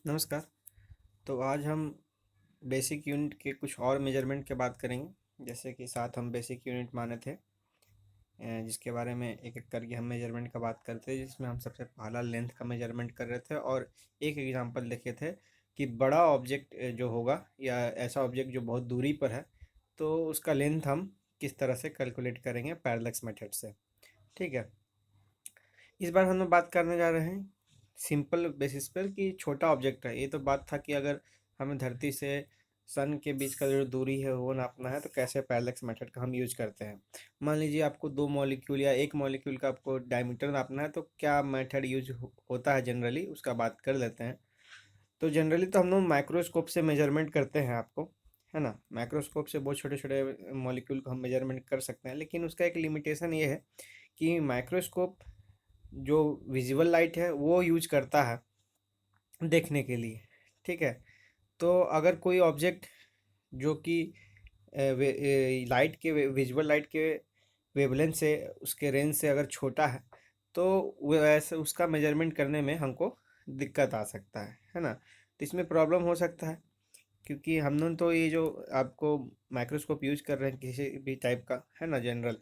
नमस्कार। तो आज हम बेसिक यूनिट के कुछ और मेजरमेंट की बात करेंगे। जैसे कि साथ हम बेसिक यूनिट माने थे, जिसके बारे में एक एक करके हम मेजरमेंट का बात करते हैं, जिसमें हम सबसे पहला लेंथ का मेजरमेंट कर रहे थे और एक एग्जांपल देखे थे कि बड़ा ऑब्जेक्ट जो होगा या ऐसा ऑब्जेक्ट जो बहुत दूरी पर है, तो उसका लेंथ हम किस तरह से कैलकुलेट करेंगे पैरेलक्स मेथड से। ठीक है। इस बार हम लोग बात करने जा रहे हैं सिंपल बेसिस पर कि छोटा ऑब्जेक्ट है। ये तो बात था कि अगर हमें धरती से सन के बीच का जो दूरी है वो नापना है तो कैसे पैरेलक्स मेथड का हम यूज करते हैं। मान लीजिए आपको दो मॉलिक्यूल या एक मॉलिक्यूल का आपको डायमीटर नापना है, तो क्या मेथड यूज होता है जनरली, उसका बात कर लेते हैं। तो जनरली तो हम लोग माइक्रोस्कोप से मेजरमेंट करते हैं, आपको है ना। माइक्रोस्कोप से बहुत छोटे छोटे मॉलिक्यूल को हम मेजरमेंट कर सकते हैं, लेकिन उसका एक लिमिटेशन ये है कि माइक्रोस्कोप जो विजिबल लाइट है वो यूज करता है देखने के लिए। ठीक है। तो अगर कोई ऑब्जेक्ट जो कि लाइट के विजुअल लाइट के वेवलेंथ से, उसके रेंज से अगर छोटा है, तो वो वैसे उसका मेजरमेंट करने में हमको दिक्कत आ सकता है ना। तो इसमें प्रॉब्लम हो सकता है, क्योंकि हम लोग तो ये जो आपको माइक्रोस्कोप यूज कर रहे हैं किसी भी टाइप का, है ना, जनरल,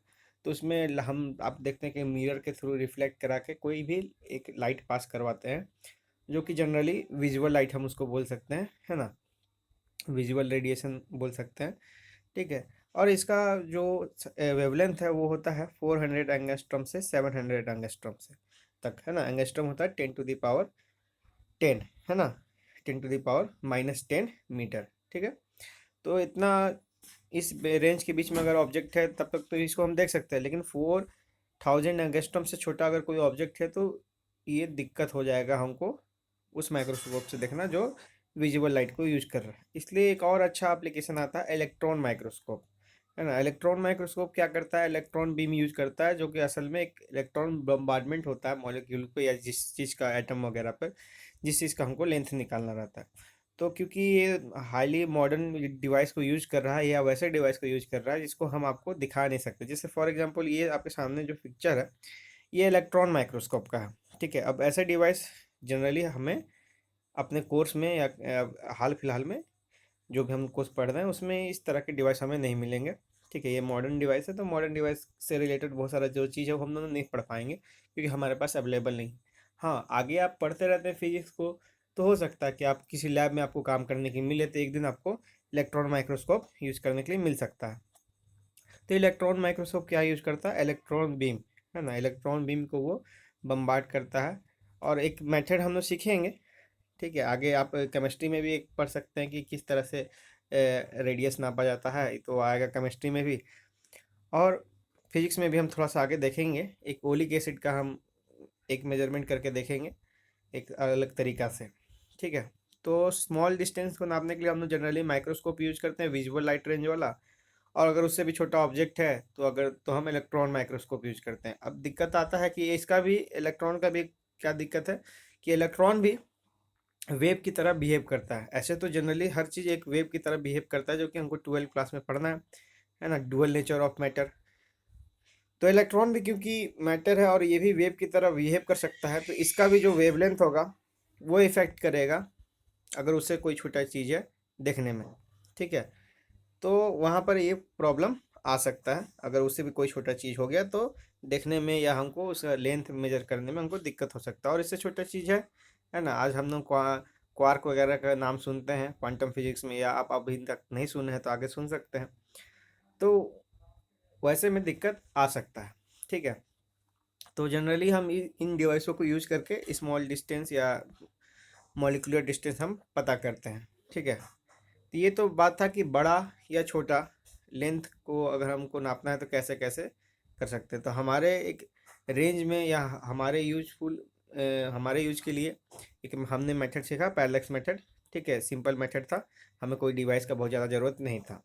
तो उसमें हम आप देखते हैं कि मिरर के थ्रू रिफ्लेक्ट करा के कोई भी एक लाइट पास करवाते हैं, जो कि जनरली विजुअल लाइट हम उसको बोल सकते हैं, है ना। विजुअल रेडिएशन बोल सकते हैं। ठीक है। और इसका जो वेवलेंथ है वो होता है 400 एंगस्ट्रॉम से 700 एंगस्ट्रॉम से तक, है ना। एंगस्ट्रॉम होता है 10⁻10, है ना, 10⁻−10 मीटर। ठीक है। तो इतना इस रेंज के बीच में अगर ऑब्जेक्ट है तब तक तो इसको हम देख सकते हैं, लेकिन 4000 एंगस्ट्रॉम से छोटा अगर कोई ऑब्जेक्ट है तो ये दिक्कत हो जाएगा हमको उस माइक्रोस्कोप से देखना जो विजिबल लाइट को यूज कर रहा है। इसलिए एक और अच्छा एप्लीकेशन आता है इलेक्ट्रॉन माइक्रोस्कोप, है ना। इलेक्ट्रॉन माइक्रोस्कोप क्या करता है, इलेक्ट्रॉन बीम यूज करता है, जो कि असल में एक इलेक्ट्रॉन बम्बार्डमेंट होता है मॉलिक्यूल पे या जिस चीज़ का एटम वगैरह पर, जिस चीज़ का हमको लेंथ निकालना रहता है। तो क्योंकि ये हाईली मॉडर्न डिवाइस को यूज कर रहा है या वैसे डिवाइस को यूज कर रहा है जिसको हम आपको दिखा नहीं सकते, जैसे फॉर एग्जांपल ये आपके सामने जो पिक्चर है ये इलेक्ट्रॉन माइक्रोस्कोप का है। ठीक है। अब ऐसे डिवाइस जनरली हमें अपने कोर्स में या हाल फिलहाल में जो भी हम कोर्स पढ़ रहे हैं उसमें इस तरह के डिवाइस हमें नहीं मिलेंगे। ठीक है। ये मॉडर्न डिवाइस है, तो मॉडर्न डिवाइस से रिलेटेड बहुत सारा जो चीज़ है वो हम दोनों नहीं पढ़ पाएंगे क्योंकि हमारे पास अवेलेबल नहीं। हाँ, आगे आप पढ़ते रहते हैं फिजिक्स को, तो हो सकता है कि आप किसी लैब में आपको काम करने की मिले तो एक दिन आपको इलेक्ट्रॉन माइक्रोस्कोप यूज़ करने के लिए मिल सकता है। तो इलेक्ट्रॉन माइक्रोस्कोप क्या यूज़ करता है, इलेक्ट्रॉन बीम, है ना। इलेक्ट्रॉन बीम को वो बम्बार्ड करता है। और एक मेथड हम लोग सीखेंगे। ठीक है। आगे आप केमिस्ट्री में भी एक पढ़ सकते हैं कि किस तरह से रेडियस नापा जाता है, तो आएगा केमिस्ट्री में भी। और फिजिक्स में भी हम थोड़ा सा आगे देखेंगे, एक ओलिक एसिड का हम एक मेजरमेंट करके देखेंगे एक अलग तरीका से। ठीक है। तो स्मॉल डिस्टेंस को नापने के लिए हम लोग जनरली माइक्रोस्कोप यूज करते हैं, विजुअल लाइट रेंज वाला। और अगर उससे भी छोटा ऑब्जेक्ट है तो हम इलेक्ट्रॉन माइक्रोस्कोप यूज करते हैं। अब दिक्कत आता है कि इसका भी, इलेक्ट्रॉन का भी क्या दिक्कत है कि इलेक्ट्रॉन भी वेव की तरह बिहेव करता है। ऐसे तो जनरली हर चीज़ एक वेव की तरह बिहेव करता है, जो कि हमको 12 क्लास में पढ़ना है ना, डुअल नेचर ऑफ मैटर। तो इलेक्ट्रॉन भी क्योंकि मैटर है और ये भी वेव की तरह बिहेव कर सकता है, तो इसका भी जो वेवलेंथ होगा वो इफेक्ट करेगा अगर उससे कोई छोटा चीज़ है देखने में। ठीक है। तो वहाँ पर ये प्रॉब्लम आ सकता है, अगर उससे भी कोई छोटा चीज़ हो गया तो देखने में या हमको उसका लेंथ मेजर करने में हमको दिक्कत हो सकता है। और इससे छोटा चीज़ है ना, आज हम लोग क्वार्क वगैरह का नाम सुनते हैं क्वांटम फिजिक्स में, या आप अभी तक नहीं सुने हैं तो आगे सुन सकते हैं। तो वैसे में दिक्कत आ सकता है। ठीक है। तो जनरली हम इन डिवाइसों को यूज करके स्मॉल डिस्टेंस या मॉलिक्यूलर डिस्टेंस हम पता करते हैं। ठीक है। तो ये तो बात था कि बड़ा या छोटा लेंथ को अगर हमको नापना है तो कैसे कैसे कर सकते हैं। तो हमारे एक रेंज में या हमारे यूज के लिए एक हमने मेथड सीखा, पैरेलक्स मेथड। ठीक है। सिंपल मेथड था, हमें कोई डिवाइस का बहुत ज़्यादा ज़रूरत नहीं था।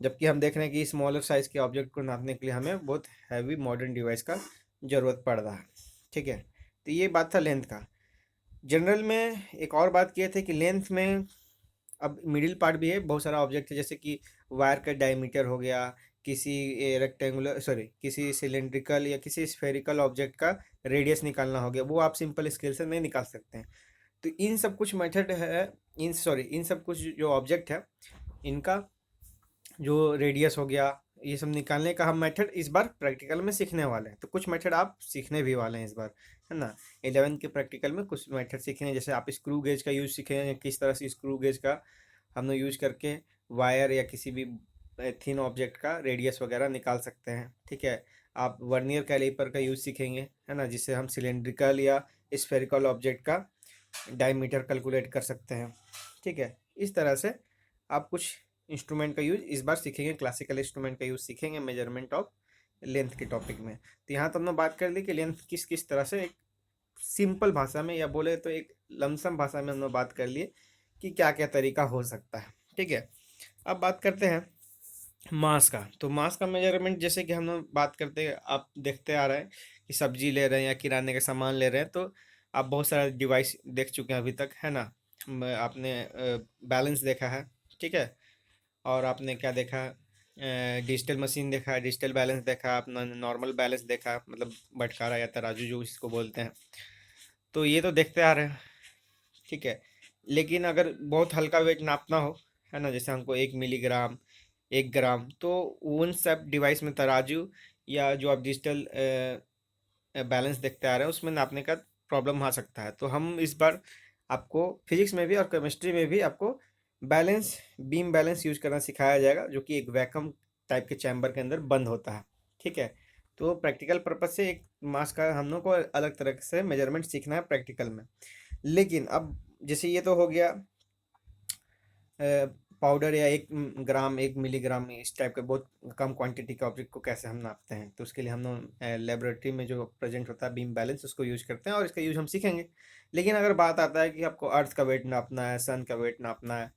जबकि हम देख रहे हैं कि स्मॉलर साइज़ के ऑब्जेक्ट को नापने के लिए हमें बहुत हैवी मॉडर्न डिवाइस का ज़रूरत पड़ रहा है। ठीक है। तो ये बात था लेंथ का। जनरल में एक और बात किए थे कि लेंथ में अब मिडिल पार्ट भी है, बहुत सारा ऑब्जेक्ट है, जैसे कि वायर का डायमीटर हो गया, किसी रेक्टेंगुलर सॉरी किसी सिलेंड्रिकल या किसी स्फेरिकल ऑब्जेक्ट का रेडियस निकालना हो गया, वो आप सिंपल स्केल से नहीं निकाल सकते हैं। तो इन सब कुछ मेथड है, इन सब कुछ जो ऑब्जेक्ट है, इनका जो रेडियस हो गया, ये सब निकालने का हम मेथड इस बार प्रैक्टिकल में सीखने वाले हैं। तो कुछ मेथड आप सीखने भी वाले हैं इस बार, है ना। 11th के प्रैक्टिकल में कुछ मेथड सीखने हैं, जैसे आप स्क्रू गेज का यूज सीखेंगे, किस तरह से स्क्रू गेज का हम लोग यूज करके वायर या किसी भी थिन ऑब्जेक्ट का रेडियस वगैरह निकाल सकते हैं, ठीक है। आप वर्नियर कैलिपर का यूज सीखेंगे, है ना, जिससे हम सिलेंड्रिकल या स्फेरिकल ऑब्जेक्ट का डायमीटर कैलकुलेट कर सकते हैं, ठीक है। इस तरह से आप कुछ इंस्ट्रूमेंट का यूज इस बार सीखेंगे, क्लासिकल इंस्ट्रूमेंट का यूज सीखेंगे मेजरमेंट ऑफ लेंथ के टॉपिक में। तो यहाँ तो हमने बात कर ली कि लेंथ किस किस तरह से, एक सिंपल भाषा में या बोले तो एक लमसम भाषा में हमने बात कर लिए कि क्या क्या तरीका हो सकता है, ठीक है। अब बात करते हैं मास का। तो मास का मेजरमेंट, जैसे कि हम लोग बात करते हैं, आप देखते आ रहे हैं कि सब्जी ले रहे हैं या किराने का सामान ले रहे हैं, तो आप बहुत सारा डिवाइस देख चुके हैं अभी तक, है ना। आपने बैलेंस देखा है, ठीक है। और आपने क्या देखा, डिजिटल मशीन देखा है, डिजिटल बैलेंस देखा, अपना नॉर्मल बैलेंस देखा, मतलब बटखारा या तराजू जो इसको बोलते हैं। तो ये तो देखते आ रहे हैं, ठीक है। लेकिन अगर बहुत हल्का वेट नापना हो, है ना, जैसे हमको 1 मिलीग्राम, 1 ग्राम, तो उन सब डिवाइस में तराजू या जो आप डिजिटल बैलेंस देखते आ रहे हैं उसमें नापने का प्रॉब्लम आ सकता है। तो हम इस बार आपको फिजिक्स में भी और केमिस्ट्री में भी आपको बैलेंस, बीम बैलेंस यूज करना सिखाया जाएगा, जो कि एक वैक्यूम टाइप के चैम्बर के अंदर बंद होता है, ठीक है। तो प्रैक्टिकल पर्पज से एक मास का हम लोग को अलग तरह से मेजरमेंट सीखना है प्रैक्टिकल में। लेकिन अब जैसे ये तो हो गया पाउडर या 1 ग्राम, 1 मिलीग्राम, इस टाइप के बहुत कम क्वांटिटी के ऑब्जेक्ट को कैसे हम नापते हैं। तो उसके लिए हम लोग लेबोरेटरी में जो प्रेजेंट होता है बीम बैलेंस, उसको यूज करते हैं और इसका यूज हम सीखेंगे। लेकिन अगर बात आता है कि आपको अर्थ का वेट नापना है, सन का वेट नापना है,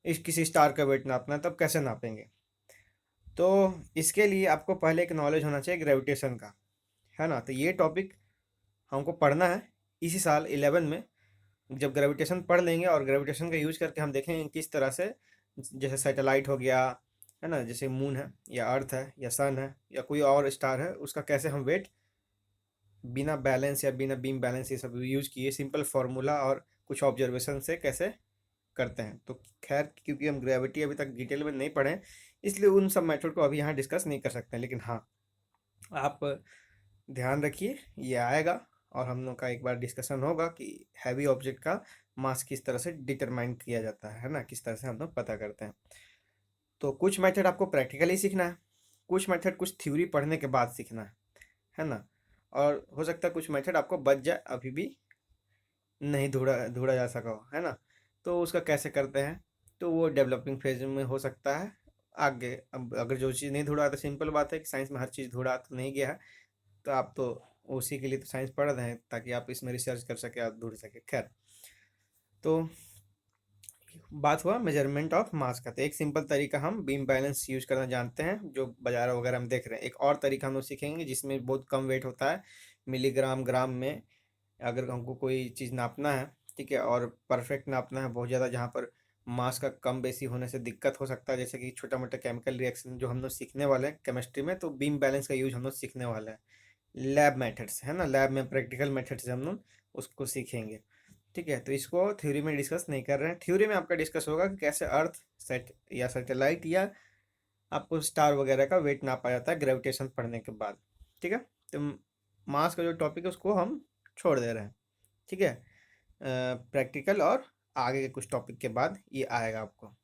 इस किसी स्टार का वेट नापना है, तब कैसे नापेंगे। तो इसके लिए आपको पहले एक नॉलेज होना चाहिए ग्रेविटेशन का, है ना। तो ये टॉपिक हमको पढ़ना है इसी साल 11 में। जब ग्रेविटेशन पढ़ लेंगे और ग्रेविटेशन का यूज करके हम देखेंगे किस तरह से, जैसे सैटेलाइट हो गया, है ना, जैसे मून है या अर्थ है या सन है या कोई और स्टार है, उसका कैसे हम वेट बिना बैलेंस या बिना बीम बैलेंस ये सब यूज किए सिंपल फार्मूला और कुछ ऑब्जर्वेशन से कैसे करते हैं। तो खैर, क्योंकि हम ग्रेविटी अभी तक डिटेल में नहीं पढ़े हैं, इसलिए उन सब मेथड को अभी यहाँ डिस्कस नहीं कर सकते हैं। लेकिन हाँ, आप ध्यान रखिए, ये आएगा और हम लोग का एक बार डिस्कशन होगा कि हैवी ऑब्जेक्ट का मास किस तरह से डिटरमाइन किया जाता है ना, किस तरह से हम लोग पता करते हैं। तो कुछ मेथड आपको प्रैक्टिकली सीखना है, कुछ मेथड कुछ थ्योरी पढ़ने के बाद सीखना है ना। और हो सकता है कुछ मेथड आपको बच जाए, अभी भी नहीं ढूंढा ढूंढा जा सका हो, है ना। तो उसका कैसे करते हैं, तो वो डेवलपिंग फेज में हो सकता है आगे। अब अगर जो चीज़ नहीं ढूंढा, तो सिंपल बात है कि साइंस में हर चीज़ ढूंढा तो नहीं गया है। तो आप तो उसी के लिए तो साइंस पढ़ रहे हैं, ताकि आप इसमें रिसर्च कर सके और ढूंढ सके। खैर, तो बात हुआ मेजरमेंट ऑफ मास का। तो एक सिंपल तरीका हम बीम बैलेंस यूज करना जानते हैं, जो बाजार वगैरह हम देख रहे हैं। एक और तरीका हम लोग सीखेंगे जिसमें बहुत कम वेट होता है, मिलीग्राम ग्राम में अगर हमको कोई चीज़ नापना है, ठीक है, और परफेक्ट नापना है बहुत ज़्यादा, जहाँ पर मास का कम बेसी होने से दिक्कत हो सकता है, जैसे कि छोटा मोटा केमिकल रिएक्शन जो हम लोग सीखने वाले हैं केमिस्ट्री में। तो बीम बैलेंस का यूज हम लोग सीखने वाले हैं लैब मेथड्स, है ना, लैब में प्रैक्टिकल मेथड्स हम लोग उसको सीखेंगे, ठीक है। तो इसको थ्योरी में डिस्कस नहीं कर रहे हैं। थ्योरी में आपका डिस्कस होगा कि कैसे अर्थ सेट या सैटेलाइट या आपको स्टार वगैरह का वेट नापा जाता है ग्रेविटेशन पढ़ने के बाद, ठीक है। तो मास का जो टॉपिक है उसको हम छोड़ दे रहे हैं, ठीक है। प्रैक्टिकल और आगे के कुछ टॉपिक के बाद ये आएगा आपको।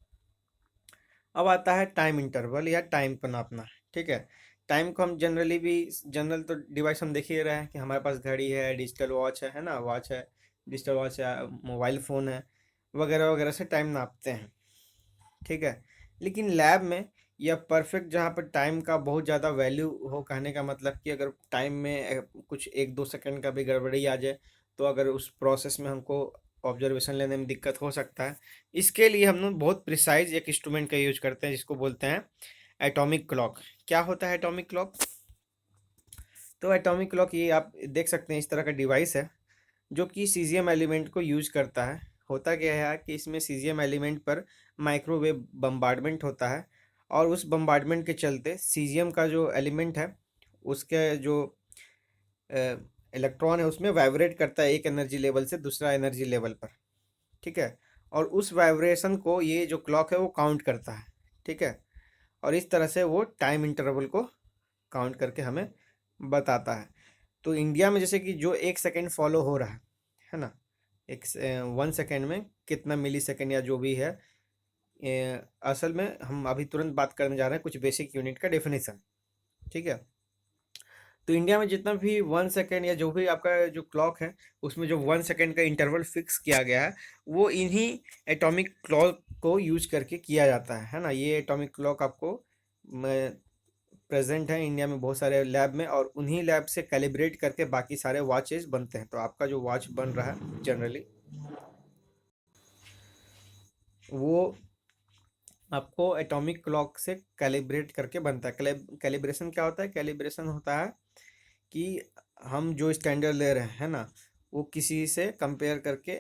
अब आता है टाइम इंटरवल या टाइम को नापना, ठीक है। टाइम को हम जनरली भी, जनरल तो डिवाइस हम देख ही रहे हैं कि हमारे पास घड़ी है, डिजिटल वॉच है ना, वॉच है, डिजिटल वॉच है, मोबाइल फ़ोन है, वगैरह वगैरह से टाइम नापते हैं, ठीक है। लेकिन लैब में या परफेक्ट जहाँ पर टाइम का बहुत ज़्यादा वैल्यू हो, कहने का मतलब कि अगर टाइम में कुछ 1-2 सेकंड का भी गड़बड़ी आ जाए, तो अगर उस प्रोसेस में हमको ऑब्जर्वेशन लेने में दिक्कत हो सकता है। इसके लिए हम लोग बहुत प्रिसाइज एक इंस्ट्रूमेंट का यूज करते हैं, जिसको बोलते हैं एटॉमिक क्लॉक। क्या होता है एटॉमिक क्लॉक? तो एटॉमिक क्लॉक ये आप देख सकते हैं, इस तरह का डिवाइस है जो कि सीजियम एलिमेंट को यूज करता है। होता क्या है कि इसमें सीजियम एलिमेंट पर माइक्रोवेव बम्बार्डमेंट होता है, और उस बम्बार्डमेंट के चलते सीजियम का जो एलिमेंट है, उसके जो इलेक्ट्रॉन है उसमें वाइब्रेट करता है एक एनर्जी लेवल से दूसरा एनर्जी लेवल पर, ठीक है, और उस वाइब्रेशन को ये जो क्लॉक है वो काउंट करता है, ठीक है, और इस तरह से वो टाइम इंटरवल को काउंट करके हमें बताता है। तो इंडिया में जैसे कि जो 1 सेकेंड फॉलो हो रहा है ना, 1 सेकेंड में कितना मिली सेकेंड या जो भी है, असल में हम अभी तुरंत बात करने जा रहे हैं कुछ बेसिक यूनिट का डेफिनेशन, ठीक है। तो इंडिया में जितना भी 1 सेकेंड या जो भी आपका जो क्लॉक है उसमें जो 1 सेकेंड का इंटरवल फिक्स किया गया है वो इन्हीं एटॉमिक क्लॉक को यूज करके किया जाता है ना। ये एटॉमिक क्लॉक आपको प्रेजेंट है इंडिया में बहुत सारे लैब में, और उन्हीं लैब से कैलिब्रेट करके बाकी सारे वॉचेस बनते हैं। तो आपका जो वॉच बन रहा है जनरली वो आपको एटॉमिक क्लॉक से कैलिब्रेट करके बनता है। कैलिब्रेशन क्या होता है? कैलिब्रेशन होता है कि हम जो स्टैंडर्ड ले रहे हैं ना वो किसी से कंपेयर करके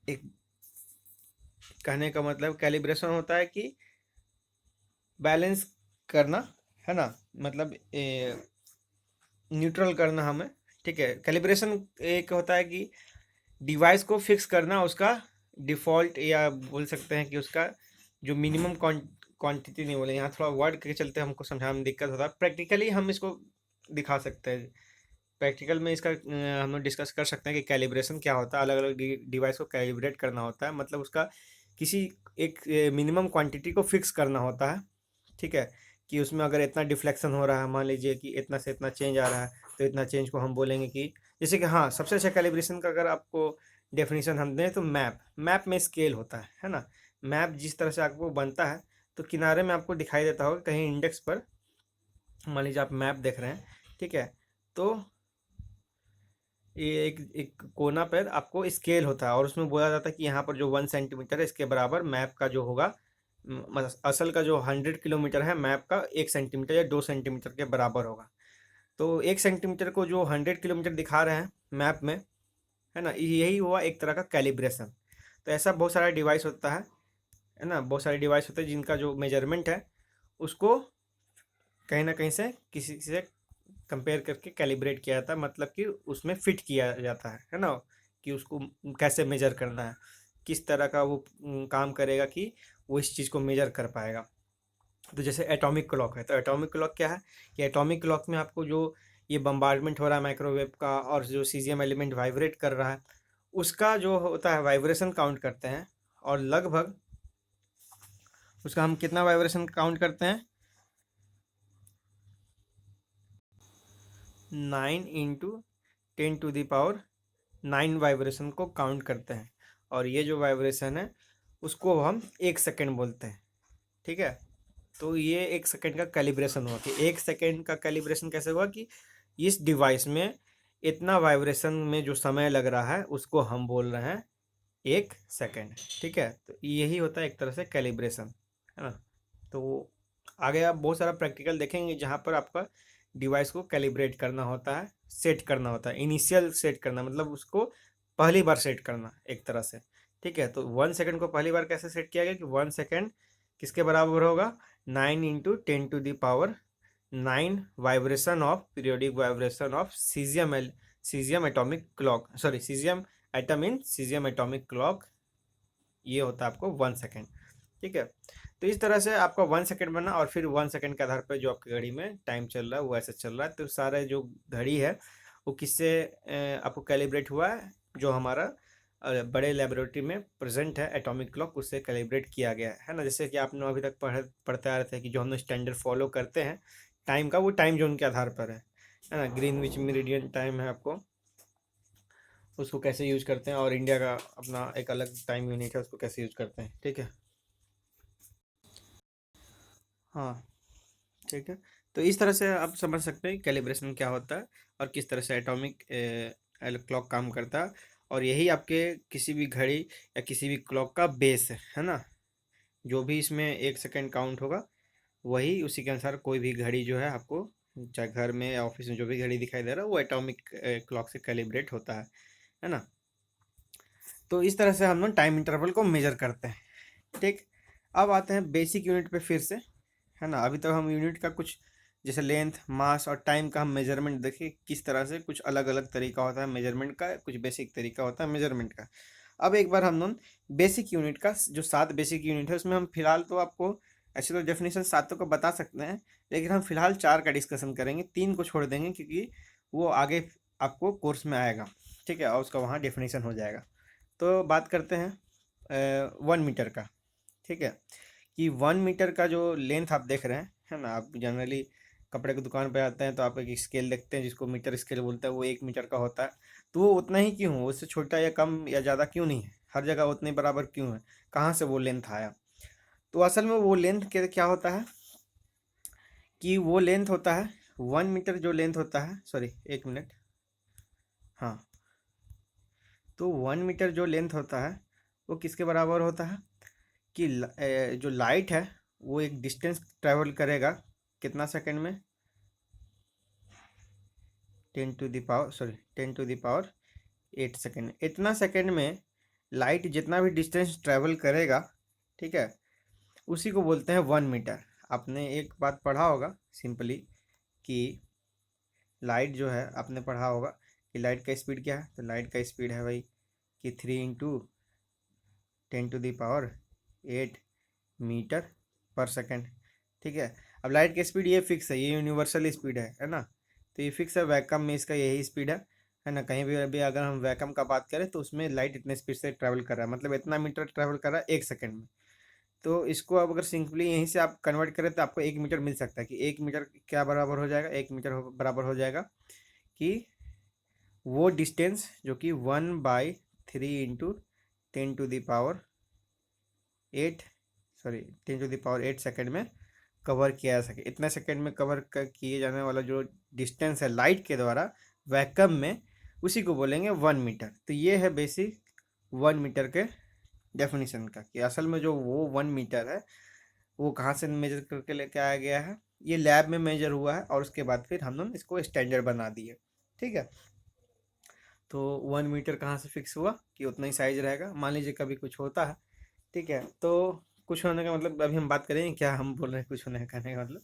एक, कहने का मतलब कैलिब्रेशन होता है कि बैलेंस करना, है ना, मतलब न्यूट्रल करना हमें, ठीक है। कैलिब्रेशन एक होता है कि डिवाइस को फिक्स करना, उसका डिफ़ॉल्ट या बोल सकते हैं कि उसका जो मिनिमम क्वांटिटी, नहीं बोले यहाँ थोड़ा वर्ड के चलते हमको समझाने में दिक्कत होता है। प्रैक्टिकली हम इसको दिखा सकते हैं, प्रैक्टिकल में इसका हम लोग डिस्कस कर सकते हैं कि कैलिब्रेशन क्या होता है। अलग अलग डिवाइस को कैलिब्रेट करना होता है, मतलब उसका किसी एक मिनिमम क्वांटिटी को फिक्स करना होता है, ठीक है। कि उसमें अगर इतना डिफ्लेक्शन हो रहा है, मान लीजिए कि इतना से इतना चेंज आ रहा है, तो इतना चेंज को हम बोलेंगे कि जैसे कि हाँ, सबसे अच्छा कैलिब्रेशन का अगर आपको डेफिनेशन हम दें तो मैप में स्केल होता है ना। मैप जिस तरह से आपको बनता है तो किनारे में आपको दिखाई देता होगा कहीं इंडेक्स पर, मान लीजिए आप मैप देख रहे हैं, ठीक है। तो ये एक एक कोना पर आपको स्केल होता है और उसमें बोला जाता है कि यहाँ पर जो 1 सेंटीमीटर है इसके बराबर मैप का जो होगा, असल का जो 100 किलोमीटर है मैप का 1 सेंटीमीटर या 2 सेंटीमीटर के बराबर होगा। तो 1 सेंटीमीटर को जो 100 किलोमीटर दिखा रहे हैं मैप में, है ना, यही हुआ एक तरह का कैलिब्रेशन। तो ऐसा बहुत सारा डिवाइस होता है ना, बहुत सारे डिवाइस होते हैं जिनका जो मेजरमेंट है उसको कहीं ना कहीं से किसी से कंपेयर करके कैलिब्रेट किया जाता है, मतलब कि उसमें फिट किया जाता है ना, कि उसको कैसे मेजर करना है, किस तरह का वो काम करेगा कि वो इस चीज़ को मेजर कर पाएगा। तो जैसे एटॉमिक क्लॉक है, तो एटॉमिक क्लॉक क्या है कि एटॉमिक क्लॉक में आपको जो ये बम्बार्डमेंट हो रहा है माइक्रोवेव का और जो सीजियम एलिमेंट वाइब्रेट कर रहा है उसका जो होता है वाइब्रेशन काउंट करते हैं, और लगभग उसका हम कितना वाइब्रेशन काउंट करते हैं, 9 × 10⁻⁹ वाइब्रेशन को काउंट करते हैं। और ये जो वाइब्रेशन है उसको हम 1 सेकेंड बोलते हैं, ठीक है। तो ये 1 सेकेंड का कैलिब्रेशन हुआ कि 1 सेकेंड का कैलिब्रेशन कैसे हुआ कि इस डिवाइस में इतना वाइब्रेशन में जो समय लग रहा है उसको हम बोल रहे हैं 1 सेकेंड, ठीक है। तो यही होता है एक तरह से कैलिब्रेशन, है ना। तो आगे आप बहुत सारा प्रैक्टिकल देखेंगे जहाँ पर आपका डिवाइस को कैलिब्रेट करना होता है, सेट करना होता है, इनिशियल सेट करना मतलब उसको पहली बार सेट करना एक तरह से, ठीक है। तो 1 सेकेंड को पहली बार कैसे सेट किया गया कि 1 सेकेंड किसके बराबर होगा, 9 × 10⁻⁹ vibration of periodic vibration of caesium atomic clock, sorry caesium atom in caesium atomic clock, ये होता है आपको 1 सेकेंड, ठीक है। तो इस तरह से आपका 1 सेकेंड बना, और फिर 1 सेकेंड के आधार पर जो आपकी घड़ी में टाइम चल रहा है वो ऐसे चल रहा है। तो सारा जो घड़ी है वो किससे आपको कैलिब्रेट हुआ है, जो हमारा बड़े लेबोरेटरी में प्रेजेंट है एटॉमिक क्लॉक, उससे कैलिब्रेट किया गया है ना। जैसे कि आपने अभी तक पढ़ते आ रहे थे कि जो हम स्टैंडर्ड फॉलो करते हैं टाइम का, वो टाइम जोन के आधार पर है ना। ग्रीनविच मीरिडियन टाइम है आपको, उसको कैसे यूज करते हैं, और इंडिया का अपना एक अलग टाइम यूनिट है उसको कैसे यूज करते हैं, ठीक है। हाँ, ठीक है। तो इस तरह से आप समझ सकते हैं कैलिब्रेशन क्या होता है और किस तरह से एटॉमिक क्लॉक काम करता है। और यही आपके किसी भी घड़ी या किसी भी क्लॉक का बेस है ना। जो भी इसमें 1 सेकेंड काउंट होगा वही उसी के अनुसार कोई भी घड़ी जो है आपको, चाहे घर में या ऑफिस में जो भी घड़ी दिखाई दे रहा है वो एटॉमिक क्लॉक से कैलिब्रेट होता है ना। तो इस तरह से हम लोग टाइम इंटरवल को मेजर करते हैं, ठीक। अब आते हैं बेसिक यूनिट पे फिर से, है ना। अभी तक हम यूनिट का कुछ जैसे लेंथ, मास और टाइम का हम मेजरमेंट देखिए किस तरह से कुछ अलग अलग तरीका होता है मेजरमेंट का, कुछ बेसिक तरीका होता है मेजरमेंट का। अब एक बार हम लोग बेसिक यूनिट का जो 7 बेसिक यूनिट है उसमें हम फिलहाल तो आपको ऐसे तो डेफिनेशन सातों को बता सकते हैं, लेकिन हम फिलहाल 4 का डिस्कशन करेंगे, 3 को छोड़ देंगे क्योंकि वो आगे आपको कोर्स में आएगा, ठीक है, और उसका वहाँ डेफिनेशन हो जाएगा। तो बात करते हैं 1 मीटर का, ठीक है, कि 1 मीटर का जो लेंथ आप देख रहे हैं, है ना, आप जनरली कपड़े की दुकान पे आते हैं तो आप एक स्केल देखते हैं जिसको मीटर स्केल बोलते हैं, वो 1 मीटर का होता है। तो वो उतना ही क्यों हो, उससे छोटा या कम या ज़्यादा क्यों नहीं है, हर जगह उतने बराबर क्यों है, कहाँ से वो लेंथ आया? तो असल में वो लेंथ के क्या होता है कि वो लेंथ होता है 1 मीटर, जो लेंथ होता है, सॉरी 1 मिनट, हाँ, तो 1 मीटर जो लेंथ होता है वो किसके बराबर होता है कि जो लाइट है वो एक डिस्टेंस ट्रेवल करेगा कितना सेकंड में, 10 टू द पावर 8 इतना सेकंड में लाइट जितना भी डिस्टेंस ट्रेवल करेगा, ठीक है, उसी को बोलते हैं 1 मीटर। आपने एक बात पढ़ा होगा सिंपली कि लाइट जो है, आपने पढ़ा होगा कि लाइट का स्पीड क्या है, तो लाइट का स्पीड है भाई कि 3 × 10⁻⁸मीटर पर सेकंड, ठीक है। अब लाइट की स्पीड ये फिक्स है, ये यूनिवर्सल स्पीड है ना, तो ये फिक्स है, वैक्यूम में इसका यही स्पीड है ना। कहीं भी अभी अगर हम वैक्यूम का बात करें तो उसमें लाइट इतने स्पीड से ट्रैवल कर रहा है, मतलब इतना मीटर ट्रैवल कर रहा है 1 सेकंड में। तो इसको अब अगर सिंपली यहीं से आप कन्वर्ट करें तो आपको 1 मीटर मिल सकता है कि 1 मीटर क्या बराबर हो जाएगा, 1 मीटर बराबर हो जाएगा कि वो डिस्टेंस जो कि 1/3 × 10⁸ सॉरी 10⁸ सेकंड में कवर किया जा सके। इतने सेकंड में कवर किए जाने वाला जो डिस्टेंस है लाइट के द्वारा वैक्यूम में, उसी को बोलेंगे 1 मीटर। तो ये है बेसिक 1 मीटर के डेफिनेशन का, कि असल में जो वो 1 मीटर है वो कहाँ से मेजर करके लेके आया गया है, ये लैब में मेजर हुआ है और उसके बाद फिर हम लोग इसको स्टैंडर्ड बना दिए, ठीक है। तो 1 मीटर कहाँ से फिक्स हुआ कि उतना ही साइज रहेगा, मान लीजिए कभी कुछ होता है, ठीक है, तो कुछ होने का मतलब अभी हम बात करेंगे क्या हम बोल रहे हैं, कुछ होने का कहने का मतलब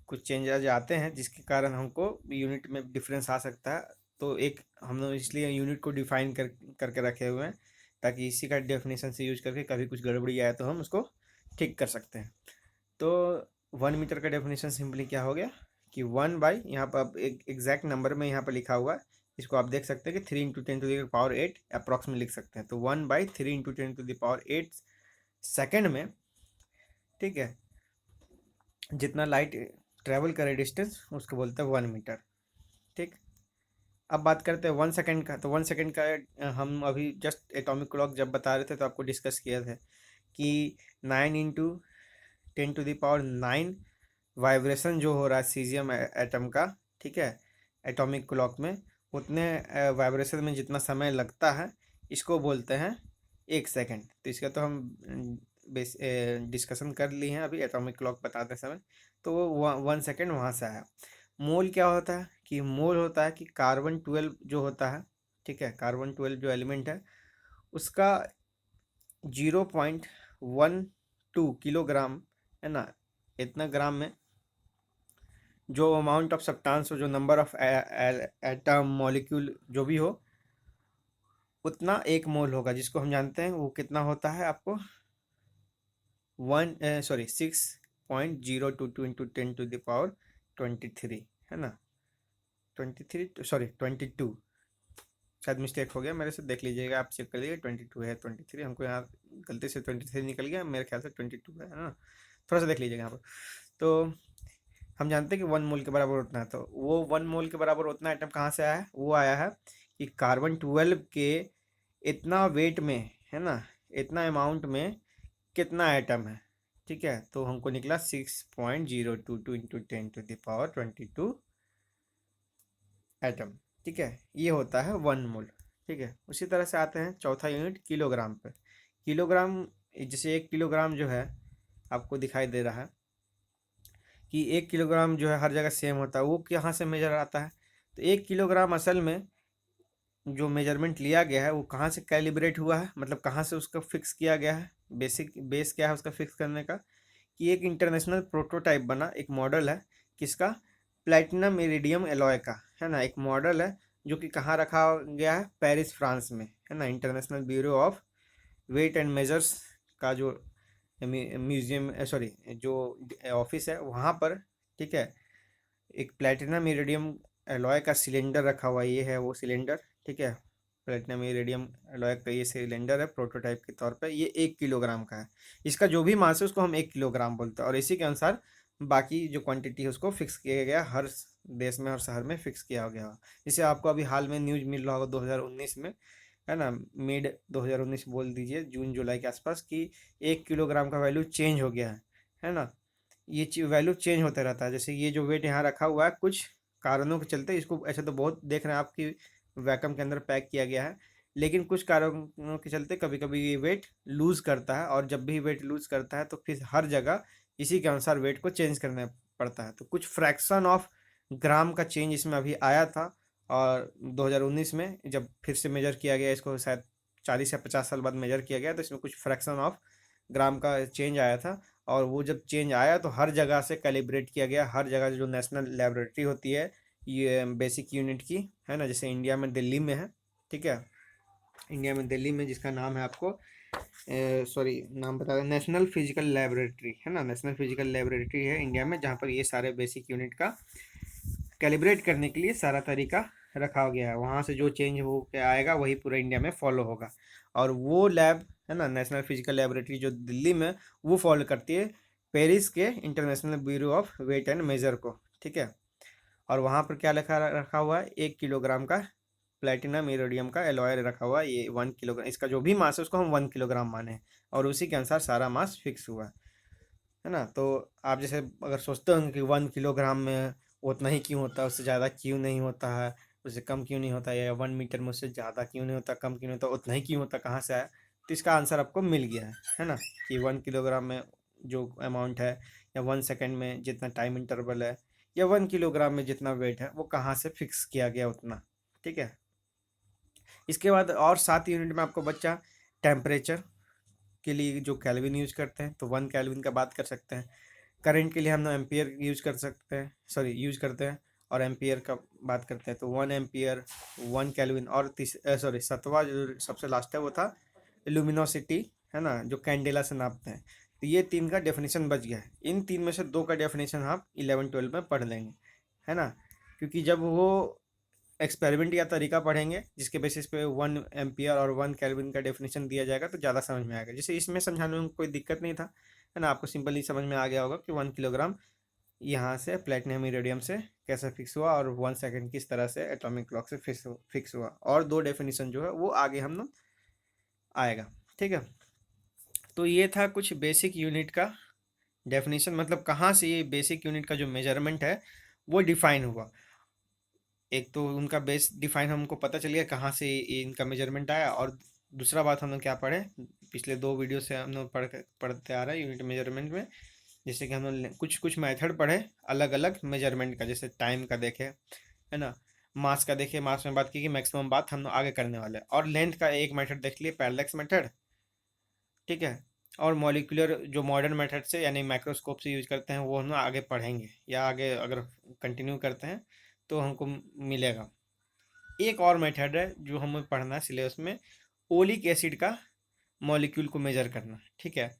कुछ चेंजेस आते हैं जिसके कारण हमको यूनिट में डिफरेंस आ सकता है। तो एक हम लोग इसलिए यूनिट को डिफाइन करके रखे हुए हैं ताकि इसी का डेफिनेशन से यूज करके कभी कुछ गड़बड़ी आए तो हम उसको ठीक कर सकते हैं। तो 1 मीटर का डेफिनेशन सिंपली क्या हो गया कि 1 बाई, यहाँ पर अब एक एग्जैक्ट नंबर में यहाँ पर लिखा हुआ है, इसको आप देख सकते हैं कि 3 × 10⁸ अप्रॉक्स में लिख सकते हैं। तो 1/3 × 10⁸ सेकंड में, ठीक है, जितना लाइट ट्रेवल करे डिस्टेंस उसको बोलते हैं 1 मीटर, ठीक। अब बात करते हैं 1 सेकंड का। तो 1 सेकंड का हम अभी जस्ट एटॉमिक क्लॉक जब बता रहे थे तो आपको डिस्कस किया था कि 9 × 10⁹ वाइब्रेशन जो हो रहा है सीजियम एटम का, ठीक है, एटॉमिक क्लॉक में, उतने वाइब्रेशन में जितना समय लगता है इसको बोलते हैं 1 सेकंड। तो इसका तो हम बेस डिस्कशन कर लिए हैं अभी एटॉमिक क्लॉक बताते समय। तो वो 1 सेकंड वहाँ से आया। मोल क्या होता है कि मोल होता है कि कार्बन 12 जो होता है, ठीक है, कार्बन 12 जो एलिमेंट है उसका 0.12 किलोग्राम, है ना, इतना ग्राम में जो अमाउंट ऑफ सब्सटेंस हो, जो नंबर ऑफ एटम मॉलिक्यूल जो भी हो, उतना 1 मोल होगा, जिसको हम जानते हैं वो कितना होता है आपको 6.022 इंटू 10⁻23, है ना, 23, सॉरी 22, शायद मिस्टेक हो गया मेरे से, देख लीजिएगा, आप चेक कर लीजिए, 22 है, 23 हमको यहाँ गलती से 23 निकल गया, मेरे ख्याल से 22 है ना, थोड़ा सा देख लीजिएगा यहाँ पर। तो हम जानते हैं कि 1 मोल के बराबर उतना है, तो वो 1 मोल के बराबर उतना आइटम कहाँ से आया है, वो आया है कि कार्बन 12 के इतना वेट में, है ना, इतना अमाउंट में कितना आइटम है, ठीक है। तो हमको निकला 6.022 इंटू 10⁻22 एटम, ठीक है, ये होता है 1 मोल, ठीक है। उसी तरह से आते हैं चौथा यूनिट किलोग्राम पे। किलोग्राम, जैसे 1 किलोग्राम जो है आपको दिखाई दे रहा है कि 1 किलोग्राम जो है हर जगह सेम होता है, वो कहाँ से मेजर आता है, तो 1 किलोग्राम असल में जो मेजरमेंट लिया गया है वो कहाँ से कैलिब्रेट हुआ है, मतलब कहाँ से उसका फिक्स किया गया है, बेसिक बेस क्या है उसका फिक्स करने का, कि एक इंटरनेशनल प्रोटोटाइप बना, एक मॉडल है किसका, प्लैटिनम इरिडियम एलॉय का, है ना, एक मॉडल है जो कि कहाँ रखा गया है, पेरिस फ्रांस में, है ना, international bureau of weight and measures का जो म्यूजियम, सॉरी, जो ऑफिस है वहाँ पर, ठीक है, एक प्लेटिनम इरिडियम एलॉय का सिलेंडर रखा हुआ है। ये है वो सिलेंडर, ठीक है, प्लेटिनम इरिडियम एलॉय का ये सिलेंडर है प्रोटोटाइप के तौर पे। ये 1 किलोग्राम का है। इसका जो भी मास है उसको हम 1 किलोग्राम बोलते हैं, और इसी के अनुसार बाकी जो क्वांटिटी है उसको फिक्स किया गया, हर देश में, हर शहर में फिक्स किया गया। जैसे आपको अभी हाल में न्यूज मिल रहा होगा 2019 में, है ना, मिड 2019 बोल दीजिए, जून जुलाई के आसपास, कि 1 किलोग्राम का वैल्यू चेंज हो गया है ना। ये वैल्यू चेंज होता रहता है। जैसे ये जो वेट यहाँ रखा हुआ है, कुछ कारणों के चलते इसको, ऐसे तो बहुत देख रहे हैं आपकी वैक्यूम के अंदर पैक किया गया है, लेकिन कुछ कारणों के चलते कभी कभी ये वेट लूज करता है, और जब भी वेट लूज करता है तो फिर हर जगह इसी के अनुसार वेट को चेंज करना पड़ता है। तो कुछ फ्रैक्शन ऑफ ग्राम का चेंज इसमें अभी आया था, और 2019 में जब फिर से मेजर किया गया इसको, शायद 40 या 50 साल बाद मेजर किया गया, तो इसमें कुछ फ्रैक्शन ऑफ ग्राम का चेंज आया था। और वो जब चेंज आया तो हर जगह से कैलिब्रेट किया गया, हर जगह जो नेशनल लेबोरेटरी होती है ये बेसिक यूनिट की, है ना, जैसे इंडिया में दिल्ली में है, ठीक है, इंडिया में दिल्ली में, जिसका नाम है आपको, सॉरी नाम बता दें, नेशनल फिजिकल लेबोरेटरी, है ना, नेशनल फिजिकल लेबोरेटरी है इंडिया में, जहाँ पर ये सारे बेसिक यूनिट का कैलिब्रेट करने के लिए सारा तरीका रखा गया है। वहाँ से जो चेंज हो के आएगा वही पूरा इंडिया में फॉलो होगा। और वो लैब, है ना, नेशनल फिजिकल लेबोरेटरी जो दिल्ली में, वो फॉलो करती है पेरिस के international bureau of weight and measure को, ठीक है। और वहाँ पर क्या लिखा रखा हुआ है, 1 किलोग्राम का प्लेटिनम इरोडियम का एलॉय रखा हुआ है। ये 1 किलोग्राम, इसका जो भी मास है उसको हम 1 किलोग्राम माने हैं, और उसी के अनुसार सारा मास फिक्स हुआ है ना। तो आप जैसे अगर सोचते होंगे कि 1 किलोग्राम में उतना ही क्यों होता है, उससे ज़्यादा क्यों नहीं होता है, उससे कम क्यों नहीं होता, या 1 मीटर में उससे ज़्यादा क्यों नहीं होता, कम क्यों नहीं होता, उतना ही क्यों होता, कहाँ से आया, तो इसका आंसर आपको मिल गया है ना, कि 1 किलोग्राम में जो अमाउंट है, या 1 सेकेंड में जितना टाइम इंटरवल है, या 1 किलोग्राम में जितना वेट है, वो कहाँ से फिक्स किया गया उतना, ठीक है। इसके बाद और 7 यूनिट में आपको बच्चा टेम्परेचर के लिए जो कैल्विन यूज करते हैं, तो 1 कैल्विन का बात कर सकते हैं। करंट के लिए हम लोग एम्पियर यूज कर सकते हैं, सॉरी यूज करते हैं, और एम्पियर का बात करते हैं तो 1 एम्पियर, 1 कैल्विन, और सॉरी सातवां जो सबसे लास्ट है वो था लुमिनोसिटी, है ना, जो कैंडेला से नापते हैं। तो ये 3 का डेफिनेशन बच गया है। इन 3 में से 2 का डेफिनेशन आप 11-12 में पढ़ लेंगे, है ना, क्योंकि जब वो एक्सपेरिमेंट या तरीका पढ़ेंगे जिसके बेसिस पे 1 एम्पियर और 1 कैल्विन का डेफिनेशन दिया जाएगा, तो ज़्यादा समझ में आएगा। जैसे इसमें समझाने में कोई दिक्कत नहीं था, है ना, आपको सिंपली समझ में आ गया होगा कि 1 किलोग्राम यहाँ से प्लेटिनम इरेडियम से कैसे फिक्स हुआ, और 1 सेकेंड किस तरह से एटॉमिक क्लॉक से फिक्स हुआ, और 2 डेफिनेशन जो है वो आगे हम लोग आएगा, ठीक है। तो ये था कुछ बेसिक यूनिट का डेफिनेशन, मतलब कहाँ से ये बेसिक यूनिट का जो मेजरमेंट है वो डिफाइन हुआ। एक तो उनका बेस डिफाइन हमको पता चल गया कहाँ से ये इनका मेजरमेंट आया, और दूसरा बात हम लोग क्या पढ़े, पिछले 2 वीडियो से हम लोग पढ़ते आ रहे हैं यूनिट मेजरमेंट में, जैसे कि हम लोग कुछ कुछ मेथड पढ़े अलग अलग मेजरमेंट का, जैसे टाइम का देखे, है ना, मास का देखे, मास में बात की कि मैक्सिमम बात हम लोग आगे करने वाले हैं, और लेंथ का एक मेथड देख लिए, पैरेलैक्स मेथड, ठीक है। और मॉलिक्यूलर जो मॉडर्न मेथड से यानी माइक्रोस्कोप से यूज करते हैं वो हम लोग आगे पढ़ेंगे, या आगे अगर कंटिन्यू करते हैं तो हमको मिलेगा। एक और मेथड है जो हमें पढ़ना है सिलेबस में, ओलिक एसिड का मॉलिक्यूल को मेजर करना, ठीक है,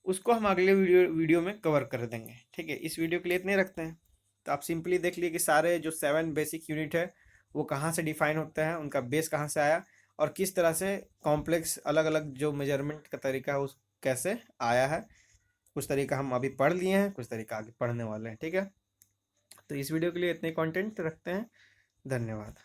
उसको हम अगले वीडियो में कवर कर देंगे, ठीक है। इस वीडियो के लिए इतने रखते हैं। तो आप सिंपली देख लिए कि सारे जो 7 बेसिक यूनिट है वो कहाँ से डिफाइन होते हैं, उनका बेस कहाँ से आया, और किस तरह से कॉम्प्लेक्स अलग अलग जो मेजरमेंट का तरीका है उस कैसे आया है। कुछ तरीका हम अभी पढ़ लिए हैं, कुछ तरीका आगे पढ़ने वाले हैं, ठीक है। तो इस वीडियो के लिए इतने कंटेंट रखते हैं। धन्यवाद।